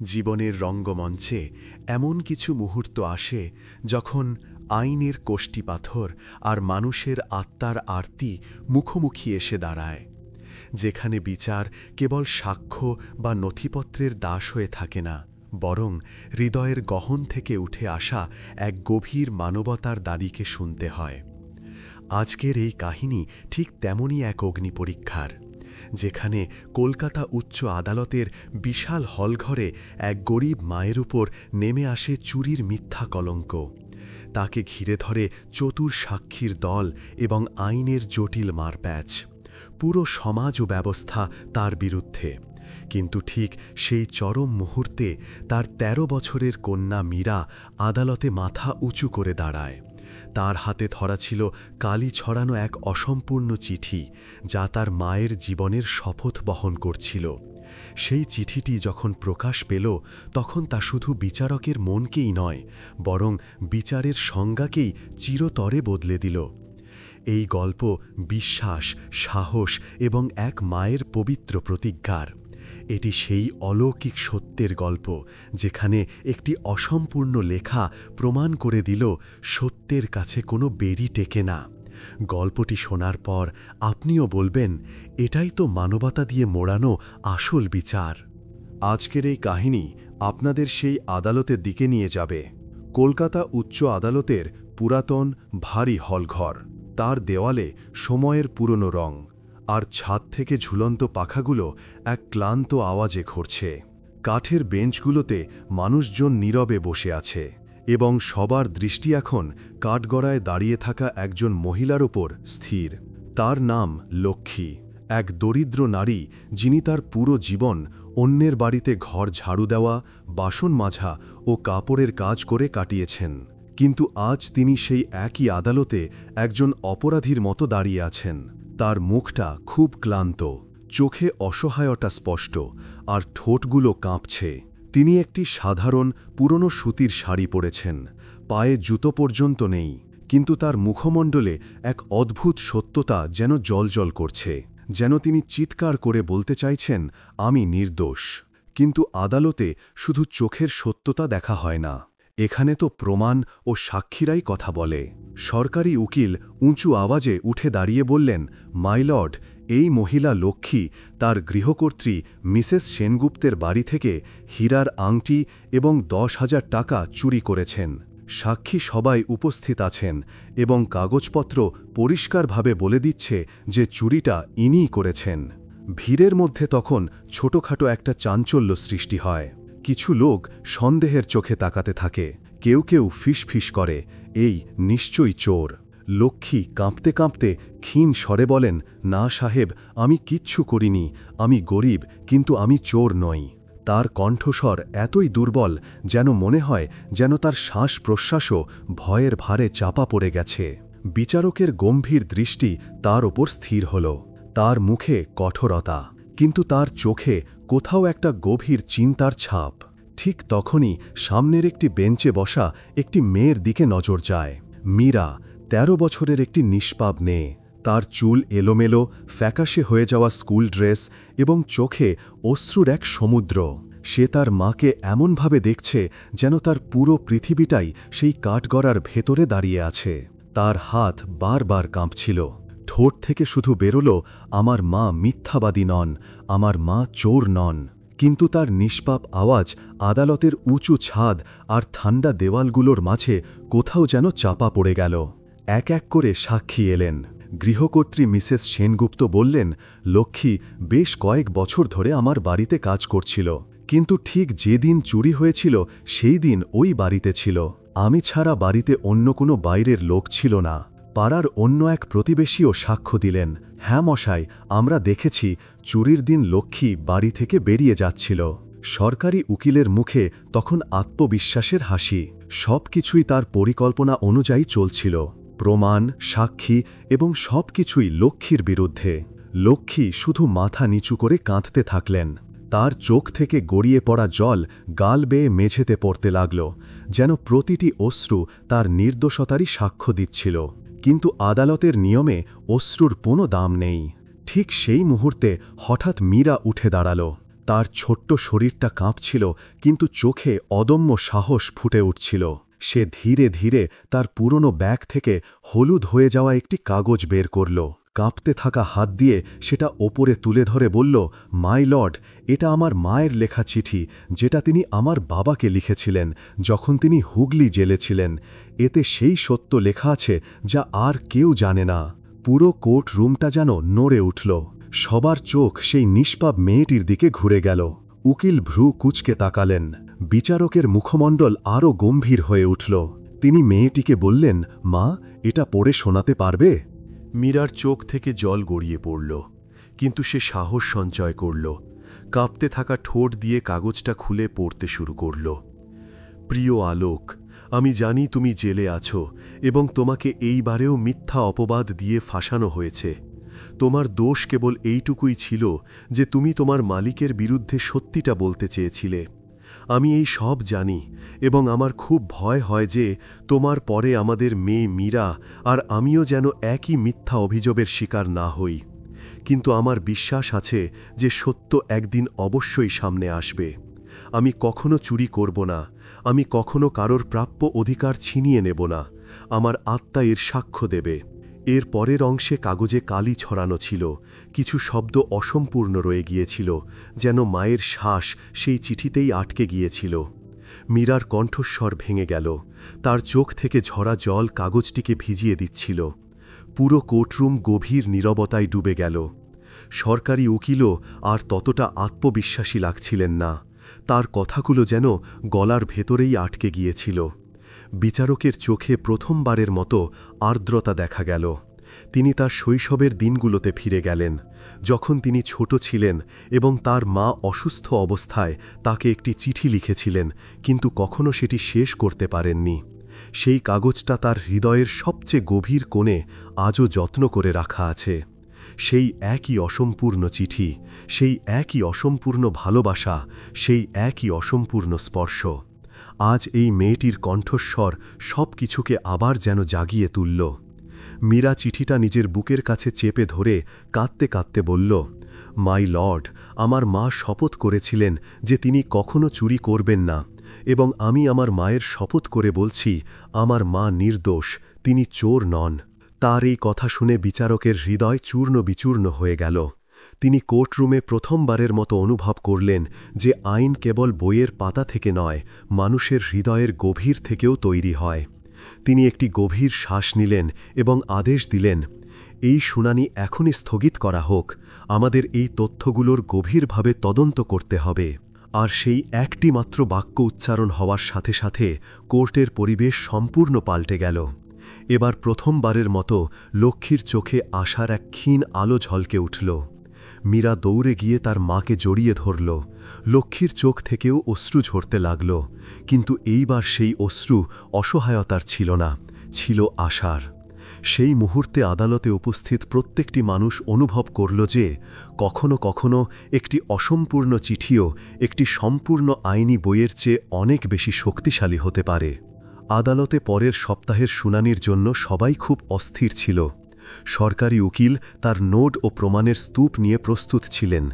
জীবনের রঙ্গমঞ্চে এমন কিছু মুহূর্ত আসে যখন আইনের কষ্টিপাথর আর মানুষের আত্মার আরতি মুখোমুখি এসে দাঁড়ায়, যেখানে বিচার কেবল সাক্ষ্য বা নথিপত্রের দাস হয়ে থাকে না, বরং হৃদয়ের গহন থেকে উঠে আসা এক গভীর মানবতার দাবিকে শুনতে হয়। আজকের এই কাহিনী ঠিক তেমনই এক অগ্নিপরীক্ষার, যেখানে কলকাতা উচ্চ আদালতের বিশাল হলঘরে এক গরিব মায়ের উপর নেমে আসে চুরির মিথ্যা কলঙ্ক। তাকে ঘিরে ধরে চতুর সাক্ষীর দল এবং আইনের জটিল মারপ্যাচ। পুরো সমাজ ও ব্যবস্থা তার বিরুদ্ধে, কিন্তু ঠিক সেই চরম মুহূর্তে তার ১৩ বছরের কন্যা মীরা আদালতে মাথা উঁচু করে দাঁড়ায়। তার হাতে ধরা ছিল কালি ছড়ানো এক অসম্পূর্ণ চিঠি, যা তার মায়ের জীবনের শপথ বহন করছিল। সেই চিঠিটি যখন প্রকাশ পেল, তখন তা শুধু বিচারকের মনকেই নয়, বরং বিচারের সংজ্ঞাকেই চিরতরে বদলে দিল। এই গল্প বিশ্বাস, সাহস এবং এক মায়ের পবিত্র প্রতিজ্ঞার। এটি সেই অলৌকিক সত্যের গল্প, যেখানে একটি অসম্পূর্ণ লেখা প্রমাণ করে দিল সত্যের কাছে কোনো বেড়ি টেকে না। গল্পটি শোনার পর আপনিও বলবেন, এটাই তো মানবতা দিয়ে মোড়ানো আসল বিচার। আজকের এই কাহিনী আপনাদের সেই আদালতের দিকে নিয়ে যাবে। কলকাতা উচ্চ আদালতের পুরাতন ভারী হলঘর, তার দেওয়ালে সময়ের পুরনো রং, আর ছাদ থেকে ঝুলন্ত পাখাগুলো এক ক্লান্ত আওয়াজে ঘুরছে। কাঠের বেঞ্চগুলোতে মানুষজন নীরবে বসে আছে, এবং সবার দৃষ্টি এখন কাঠগড়ায় দাঁড়িয়ে থাকা একজন মহিলার ওপর স্থির। তার নাম লক্ষ্মী, এক দরিদ্র নারী যিনি তার পুরো জীবন অন্যের বাড়িতে ঘর ঝাড়ু দেওয়া, বাসন মাজা ও কাপড়ের কাজ করে কাটিয়েছেন। কিন্তু আজ তিনি সেই একই আদালতে একজন অপরাধীর মতো দাঁড়িয়ে আছেন। তার মুখটা খুব ক্লান্ত, চোখে অসহায়তা স্পষ্ট, আর ঠোঁটগুলো কাঁপছে। তিনি একটি সাধারণ পুরনো সুতির শাড়ি পরেছেন, পায়ে জুতো পর্যন্ত নেই, কিন্তু তার মুখমণ্ডলে এক অদ্ভুত সত্যতা যেন জ্বলজ্বল করছে, যেন তিনি চিৎকার করে বলতে চাইছেন, আমি নির্দোষ। কিন্তু আদালতে শুধু চোখের সত্যতা দেখা হয় না, এখানে তো প্রমাণ ও সাক্ষীরাই কথা বলে। সরকারি উকিল উঁচু আওয়াজে উঠে দাঁড়িয়ে বললেন, মাই লর্ড, এই মহিলা লক্ষ্মী তার গৃহকর্ত্রী মিসেস সেনগুপ্তের বাড়ি থেকে হীরার আংটি এবং ১০,০০০ টাকা চুরি করেছেন। সাক্ষী সবাই উপস্থিত আছেন, এবং কাগজপত্র পরিষ্কারভাবে বলে দিচ্ছে যে চুরিটা ইনিই করেছেন। ভিড়ের মধ্যে তখন ছোটখাটো একটা চাঞ্চল্য সৃষ্টি হয়। কিছু লোক সন্দেহের চোখে তাকাতে থাকে, কেউ কেউ ফিসফিস করে, এই নিশ্চয়ই চোর। লক্ষ্মী কাঁপতে কাঁপতে ক্ষীণ স্বরে বলেন, না সাহেব, আমি কিচ্ছু করিনি, আমি গরিব, কিন্তু আমি চোর নই। তার কণ্ঠস্বর এতই দুর্বল যেন মনে হয় যেন তার শ্বাস প্রশ্বাসও ভয়ের ভারে চাপা পড়ে গেছে। বিচারকের গম্ভীর দৃষ্টি তার ওপর স্থির হল। তার মুখে কঠোরতা, কিন্তু তার চোখে কোথাও একটা গভীর চিন্তার ছাপ। ঠিক তখনই সামনের একটি বেঞ্চে বসা একটি মেয়ের দিকে নজর যায়। মীরা, ১৩ বছরের একটি নিষ্পাপ মেয়ে। তার চুল এলোমেলো, ফ্যাকাশে হয়ে যাওয়া স্কুল ড্রেস এবং চোখে অশ্রুর এক সমুদ্র। সে তার মাকে এমনভাবে দেখছে যেন তার পুরো পৃথিবীটাই সেই কাঠগড়ার ভেতরে দাঁড়িয়ে আছে। তার হাত বারবার কাঁপছিল। ঠোঁট থেকে শুধু বেরোল, আমার মা মিথ্যাবাদী নন, আমার মা চোর নন। কিন্তু তার নিষ্পাপ আওয়াজ আদালতের উঁচু ছাদ আর ঠান্ডা দেওয়ালগুলোর মাঝে কোথাও যেন চাপা পড়ে গেল। এক এক করে সাক্ষী এলেন। গৃহকর্ত্রী মিসেস সেনগুপ্ত বললেন, লক্ষ্মী বেশ কয়েক বছর ধরে আমার বাড়িতে কাজ করছিল, কিন্তু ঠিক যেদিন চুরি হয়েছিল সেই দিন ওই বাড়িতে ছিল। আমি ছাড়া বাড়িতে অন্য কোনো বাইরের লোক ছিল না। পাড়ার অন্য এক প্রতিবেশীও সাক্ষ্য দিলেন, হ্যাঁ মশাই, আমরা দেখেছি চুরির দিন লক্ষ্মী বাড়ি থেকে বেরিয়ে যাচ্ছিল। সরকারি উকিলের মুখে তখন আত্মবিশ্বাসের হাসি। সবকিছুই তার পরিকল্পনা অনুযায়ী চলছিল। প্রমাণ, সাক্ষী এবং সবকিছুই লক্ষ্মীর বিরুদ্ধে। লক্ষ্মী শুধু মাথা নিচু করে কাঁদতে থাকলেন। তার চোখ থেকে গড়িয়ে পড়া জল গাল বেয়ে মেঝেতে পড়তে লাগল, যেন প্রতিটি অশ্রু তার নির্দোষতারই সাক্ষ্য দিচ্ছিল। কিন্তু আদালতের নিয়মে অশ্রুর কোনো দাম নেই। ঠিক সেই মুহূর্তে হঠাৎ মীরা উঠে দাঁড়াল। তার ছোট্ট শরীরটা কাঁপছিল, কিন্তু চোখে অদম্য সাহস ফুটে উঠছিল। সে ধীরে ধীরে তার পুরনো ব্যাগ থেকে হলুদ হয়ে যাওয়া একটি কাগজ বের করল। কাঁপতে থাকা হাত দিয়ে সেটা ওপরে তুলে ধরে বলল, মাই লর্ড, এটা আমার মায়ের লেখা চিঠি, যেটা তিনি আমার বাবাকে লিখেছিলেন যখন তিনি হুগলি জেলে ছিলেন। এতে সেই সত্য লেখা আছে যা আর কেউ জানে না। পুরো কোর্ট রুমটা যেন নড়ে উঠল। সবার চোখ সেই নিষ্পাপ মেয়েটির দিকে ঘুরে গেল। উকিল ভ্রু কুঁচকে তাকালেন। বিচারকের মুখমণ্ডল আরও গম্ভীর হয়ে উঠল। তিনি মেয়েটিকে বললেন, মা, এটা পড়ে শোনাতে পারবে? মীরার চোখ থেকে জল গড়িয়ে পড়ল, কিন্তু সে সাহস সঞ্চয় করল। কাঁপতে থাকা ঠোঁট দিয়ে কাগজটা খুলে পড়তে শুরু করল। প্রিয় আলোক, আমি জানি তুমি জেলে আছো এবং তোমাকে এইবারেও মিথ্যা অপবাদ দিয়ে ফাঁসানো হয়েছে। তোমার দোষ কেবল এইটুকুই ছিল যে তুমি তোমার মালিকের বিরুদ্ধে সত্যিটা বলতে চেয়েছিলে। আমি এই সব জানি এবং আমার খুব ভয় হয় যে তোমার পরে আমাদের মেয়ে মীরা আর আমিও যেন একই মিথ্যা অভিযোগের শিকার না হই। কিন্তু আমার বিশ্বাস আছে যে সত্য একদিন অবশ্যই সামনে আসবে। আমি কখনো চুরি করব না, আমি কখনো কারোর প্রাপ্য অধিকার ছিনিয়ে নেব না। আমার আত্মা এর সাক্ষ্য দেবে। এর পরের অংশে কাগজে কালি ছড়ানো ছিল, কিছু শব্দ অসম্পূর্ণ রয়ে গিয়েছিল, যেন মায়ের শ্বাস সেই চিঠিতেই আটকে গিয়েছিল। মীরার কণ্ঠস্বর ভেঙে গেল, তার চোখ থেকে ঝরা জল কাগজটিকে ভিজিয়ে দিচ্ছিল। পুরো কোর্টরুম গভীর নীরবতায় ডুবে গেল। সরকারি উকিলও আর ততটা আত্মবিশ্বাসী লাগছিলেন না, তার কথাগুলো যেন গলার ভেতরেই আটকে গিয়েছিল। বিচারকের চোখে প্রথমবারের মতো আর্দ্রতা দেখা গেল। তিনি তার শৈশবের দিনগুলোতে ফিরে গেলেন, যখন তিনি ছোট ছিলেন এবং তার মা অসুস্থ অবস্থায় তাকে একটি চিঠি লিখেছিলেন, কিন্তু কখনো সেটি শেষ করতে পারেননি। সেই কাগজটা তার হৃদয়ের সবচেয়ে গভীর কোণে আজও যত্ন করে রাখা আছে। সেই একই অসম্পূর্ণ চিঠি, সেই একই অসম্পূর্ণ ভালোবাসা, সেই একই অসম্পূর্ণ স্পর্শ। আজ এই মেয়েটির কণ্ঠস্বর সব কিছুকে আবার যেন জাগিয়ে তুলল। মীরা চিঠিটা নিজের বুকের কাছে চেপে ধরে কাঁদতে কাঁদতে বলল, মাই লর্ড, আমার মা শপথ করেছিলেন যে তিনি কখনো চুরি করবেন না, এবং আমি আমার মায়ের শপথ করে বলছি, আমার মা নির্দোষ, তিনি চোর নন। তার এই কথা শুনে বিচারকের হৃদয় চূর্ণ বিচূর্ণ হয়ে গেল। তিনি কোর্টরুমে প্রথমবারের মতো অনুভব করলেন যে আইন কেবল বইয়ের পাতা থেকে নয়, মানুষের হৃদয়ের গভীর থেকেও তৈরি হয়। তিনি একটি গভীর শ্বাস নিলেন এবং আদেশ দিলেন, এই শুনানি এখনই স্থগিত করা হোক। আমাদের এই তথ্যগুলোর গভীরভাবে তদন্ত করতে হবে। আর সেই একটি মাত্র বাক্য উচ্চারণ হওয়ার সাথে সাথে কোর্টের পরিবেশ সম্পূর্ণ পাল্টে গেল। এবার প্রথমবারের মতো লক্ষ্মীর চোখে আশার এক ক্ষীণ আলো ঝলকে উঠল। মীরা দৌড়ে গিয়ে তার মাকে জড়িয়ে ধরল। লক্ষ্মীর চোখ থেকেও অশ্রু ঝরতে লাগল, কিন্তু এইবার সেই অশ্রু অসহায়তার ছিল না, ছিল আশার। সেই মুহূর্তে আদালতে উপস্থিত প্রত্যেকটি মানুষ অনুভব করল যে কখনো কখনো একটি অসম্পূর্ণ চিঠিও একটি সম্পূর্ণ আইনি বইয়ের চেয়ে অনেক বেশি শক্তিশালী হতে পারে। আদালতে পরের সপ্তাহের শুনানির জন্য সবাই খুব অস্থির ছিল। সরকারি উকিল তার নোট ও প্রমাণের স্তূপ নিয়ে প্রস্তুত ছিলেন,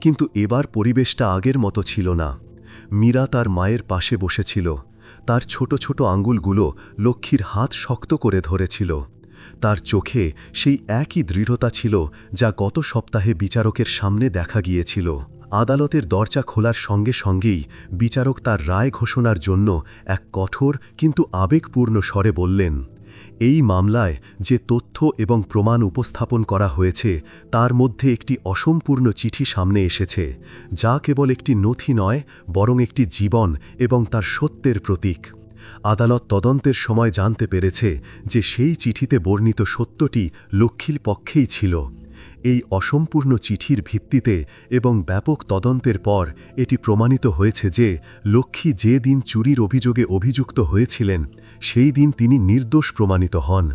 কিন্তু এবার পরিবেশটা আগের মতো ছিল না। মীরা তার মায়ের পাশে বসেছিল, তার ছোট ছোট আঙ্গুলগুলো লক্ষ্মীর হাত শক্ত করে ধরেছিল। তার চোখে সেই একই দৃঢ়তা ছিল যা গত সপ্তাহে বিচারকের সামনে দেখা গিয়েছিল। আদালতের দরজা খোলার সঙ্গে সঙ্গেই বিচারক তার রায় ঘোষণার জন্য এক কঠোর কিন্তু আবেগপূর্ণ স্বরে বললেন, এই মামলায় যে তথ্য এবং প্রমাণ উপস্থাপন করা হয়েছে তার মধ্যে একটি অসম্পূর্ণ চিঠি সামনে এসেছে, যা কেবল একটি নথি নয়, বরং একটি জীবন এবং তার সত্যের প্রতীক। আদালত তদন্তের সময় জানতে পেরেছে যে সেই চিঠিতে বর্ণিত সত্যটি লক্ষ্মীর পক্ষেই ছিল। এই অসম্পূর্ণ চিঠির ভিত্তিতে এবং ব্যাপক তদন্তের পর এটি প্রমাণিত হয়েছে যে লক্ষ্মী যে দিন চুরির অভিযোগে অভিযুক্ত হয়েছিলেন সেই দিন তিনি নির্দোষ প্রমাণিত হন,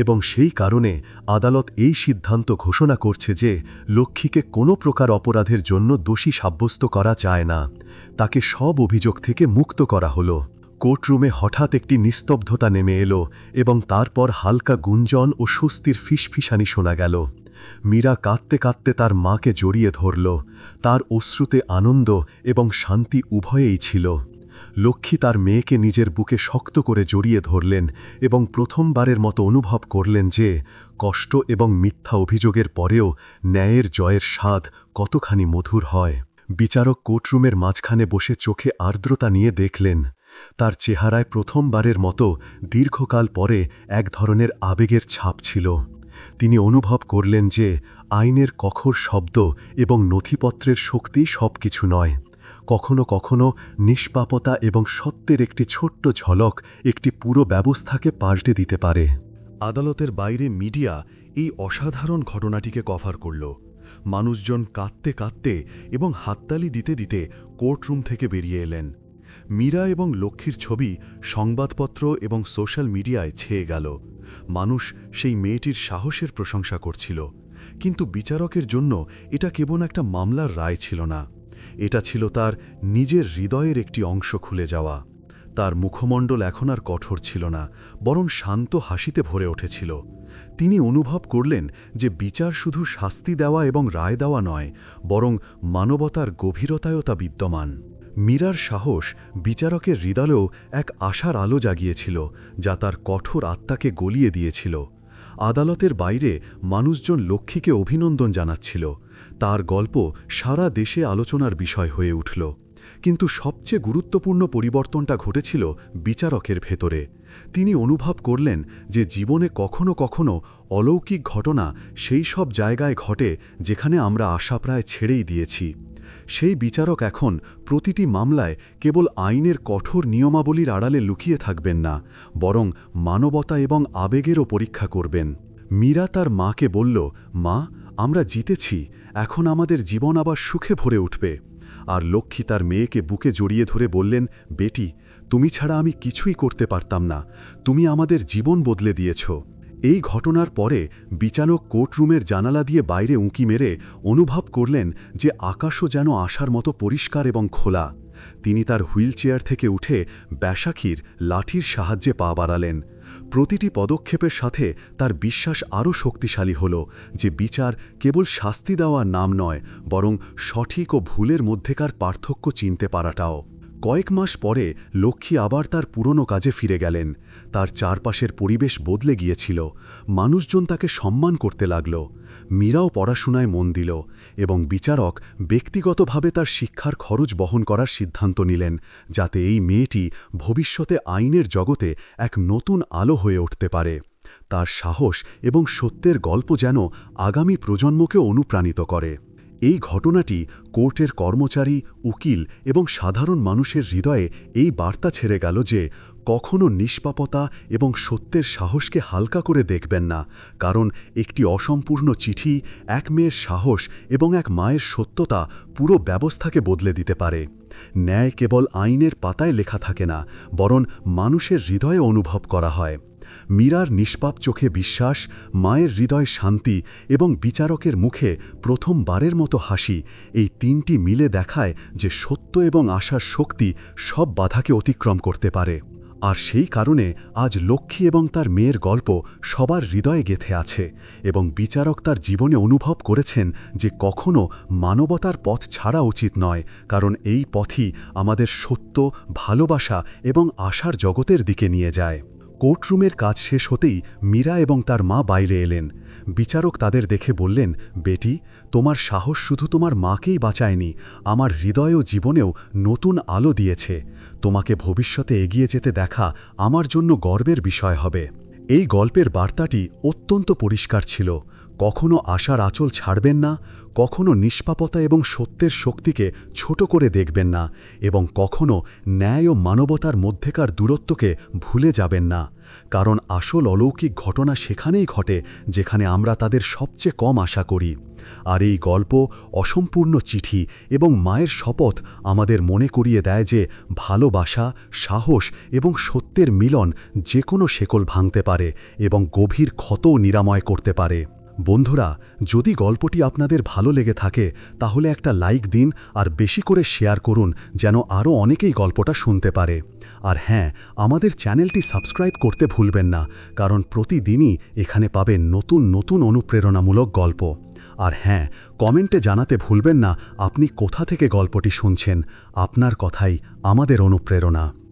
এবং সেই কারণে আদালত এই সিদ্ধান্ত ঘোষণা করছে যে লক্ষ্মীকে কোনো প্রকার অপরাধের জন্য দোষী সাব্যস্ত করা যায় না, তাকে সব অভিযোগ থেকে মুক্ত করা হলো। কোর্টরুমে হঠাৎ একটি নিস্তব্ধতা নেমে এলো এবং তারপর হালকা গুঞ্জন ও স্বস্তির ফিসফিসানি শোনা গেল। মীরা কাঁদতে কাঁদতে তার মাকে জড়িয়ে ধরল। তার অশ্রুতে আনন্দ এবং শান্তি উভয়েই ছিল। লক্ষ্মী তার মেয়েকে নিজের বুকে শক্ত করে জড়িয়ে ধরলেন এবং প্রথমবারের মতো অনুভব করলেন যে কষ্ট এবং মিথ্যা অভিযোগের পরেও ন্যায়ের জয়ের স্বাদ কতখানি মধুর হয়। বিচারক কোর্টরুমের মাঝখানে বসে চোখে আর্দ্রতা নিয়ে দেখলেন। তার চেহারায় প্রথমবারের মতো দীর্ঘকাল পরে এক ধরনের আবেগের ছাপ ছিল। তিনি অনুভব করলেন যে আইনের কঠোর শব্দ এবং নথিপত্রের শক্তি সবকিছু নয়। কখনো কখনো নিষ্পাপতা এবং সত্যের একটি ছোট্ট ঝলক একটি পুরো ব্যবস্থাকে পাল্টে দিতে পারে। আদালতের বাইরে মিডিয়া এই অসাধারণ ঘটনাটিকে কভার করল। মানুষজন কাঁদতে কাঁদতে এবং হাততালি দিতে দিতে কোর্টরুম থেকে বেরিয়ে এলেন। মীরা এবং লক্ষ্মীর ছবি সংবাদপত্র এবং সোশ্যাল মিডিয়ায় ছেয়ে গেল। মানুষ সেই মেয়েটির সাহসের প্রশংসা করছিল। কিন্তু বিচারকের জন্য এটা কেবল একটা মামলার রায় ছিল না, এটা ছিল তার নিজের হৃদয়ের একটি অংশ খুলে যাওয়া। তার মুখমণ্ডল এখন আর কঠোর ছিল না, বরং শান্ত হাসিতে ভরে উঠেছিল। তিনি অনুভব করলেন যে বিচার শুধু শাস্তি দেওয়া এবং রায় দেওয়া নয়, বরং মানবতার গভীরতায়ও তা বিদ্যমান। মীরার সাহস বিচারকের হৃদয়েও এক আশার আলো জাগিয়েছিল, যা তার কঠোর আত্মাকে গলিয়ে দিয়েছিল। আদালতের বাইরে মানুষজন লক্ষ্মীকে অভিনন্দন জানাচ্ছিল। তার গল্প সারা দেশে আলোচনার বিষয় হয়ে উঠল। কিন্তু সবচেয়ে গুরুত্বপূর্ণ পরিবর্তনটা ঘটেছিল বিচারকের ভেতরে। তিনি অনুভব করলেন যে জীবনে কখনো কখনো অলৌকিক ঘটনা সেই সব জায়গায় ঘটে যেখানে আমরা আশা প্রায় ছেড়েই দিয়েছি। সেই বিচারক এখন প্রতিটি মামলায় কেবল আইনের কঠোর নিয়মাবলীর আড়ালে লুকিয়ে থাকবেন না, বরং মানবতা এবং আবেগেরও পরীক্ষা করবেন। মীরা তার মাকে বলল, মা, আমরা জিতেছি, এখন আমাদের জীবন আবার সুখে ভরে উঠবে। আর লক্ষ্মী তার মেয়েকে বুকে জড়িয়ে ধরে বললেন, বেটি, তুমি ছাড়া আমি কিছুই করতে পারতাম না, তুমি আমাদের জীবন বদলে দিয়েছ। এই ঘটনার পরে বিচারক কোর্টরুমের জানালা দিয়ে বাইরে উঁকি মেরে অনুভব করলেন যে আকাশও যেন আশার মতো পরিষ্কার এবং খোলা। তিনি তার হুইলচেয়ার থেকে উঠে ব্যাসাখির লাঠির সাহায্যে পা বাড়ালেন। প্রতিটি পদক্ষেপের সাথে তার বিশ্বাস আরও শক্তিশালী হল যে বিচার কেবল শাস্তি দেওয়ার নাম নয়, বরং সঠিক ও ভুলের মধ্যেকার পার্থক্য চিনতে পারাটাও। কয়েক মাস পরে লক্ষ্মী আবার তার পুরনো কাজে ফিরে গেলেন। তার চারপাশের পরিবেশ বদলে গিয়েছিল, মানুষজন তাকে সম্মান করতে লাগল। মীরাও পড়াশোনায় মন দিল এবং বিচারক ব্যক্তিগতভাবে তার শিক্ষার খরচ বহন করার সিদ্ধান্ত নিলেন, যাতে এই মেয়েটি ভবিষ্যতে আইনের জগতে এক নতুন আলো হয়ে উঠতে পারে। তার সাহস এবং সত্যের গল্প যেন আগামী প্রজন্মকে অনুপ্রাণিত করে। এই ঘটনাটি কোর্টের কর্মচারী, উকিল এবং সাধারণ মানুষের হৃদয়ে এই বার্তা ছেড়ে গেল যে কখনো নিষ্পাপতা এবং সত্যের সাহসকে হালকা করে দেখবেন না, কারণ একটি অসম্পূর্ণ চিঠি, এক মেয়ের সাহস এবং এক মায়ের সত্যতা পুরো ব্যবস্থাকে বদলে দিতে পারে। ন্যায় কেবল আইনের পাতায় লেখা থাকে না, বরং মানুষের হৃদয়ে অনুভব করা হয়। মীরার নিষ্পাপ চোখে বিশ্বাস, মায়ের হৃদয় শান্তি এবং বিচারকের মুখে প্রথমবারের মতো হাসি, এই তিনটি মিলে দেখায় যে সত্য এবং আশার শক্তি সব বাধাকে অতিক্রম করতে পারে। আর সেই কারণে আজ লক্ষ্মী এবং তার মেয়ের গল্প সবার হৃদয়ে গেঁথে আছে এবং বিচারক তার জীবনে অনুভব করেছেন যে কখনো মানবতার পথ ছাড়া উচিত নয়, কারণ এই পথই আমাদের সত্য, ভালোবাসা এবং আশার জগতের দিকে নিয়ে যায়। কোর্টরুমের কাজ শেষ হতেই মীরা এবং তার মা বাইরে এলেন। বিচারক তাদের দেখে বললেন, বেটি, তোমার সাহস শুধু তোমার মাকেই বাঁচায়নি, আমার হৃদয় ও জীবনেও নতুন আলো দিয়েছে। তোমাকে ভবিষ্যতে এগিয়ে যেতে দেখা আমার জন্য গর্বের বিষয় হবে। এই গল্পের বার্তাটি অত্যন্ত পরিষ্কার ছিল। কখনো আশার আঁচল ছাড়বেন না, কখনো নিষ্পাপতা এবং সত্যের শক্তিকে ছোট করে দেখবেন না, এবং কখনো ন্যায় ও মানবতার মধ্যেকার দূরত্বকে ভুলে যাবেন না, কারণ আসল অলৌকিক ঘটনা সেখানেই ঘটে যেখানে আমরা তাদের সবচেয়ে কম আশা করি। আর এই গল্প, অসম্পূর্ণ চিঠি এবং মায়ের শপথ আমাদের মনে করিয়ে দেয় যে ভালোবাসা, সাহস এবং সত্যের মিলন যে কোনো শেকল ভাঙতে পারে এবং গভীর ক্ষতও নিরাময় করতে পারে। বন্ধুরা, যদি গল্পটি আপনাদের ভালো লেগে থাকে তাহলে একটা লাইক দিন আর বেশি করে শেয়ার করুন যেন আরও অনেকেই গল্পটা শুনতে পারে। আর হ্যাঁ, আমাদের চ্যানেলটি সাবস্ক্রাইব করতে ভুলবেন না, কারণ প্রতিদিনই এখানে পাবেন নতুন নতুন অনুপ্রেরণামূলক গল্প। আর হ্যাঁ, কমেন্টে জানাতে ভুলবেন না আপনি কোথা থেকে গল্পটি শুনছেন। আপনার কথাই আমাদের অনুপ্রেরণা।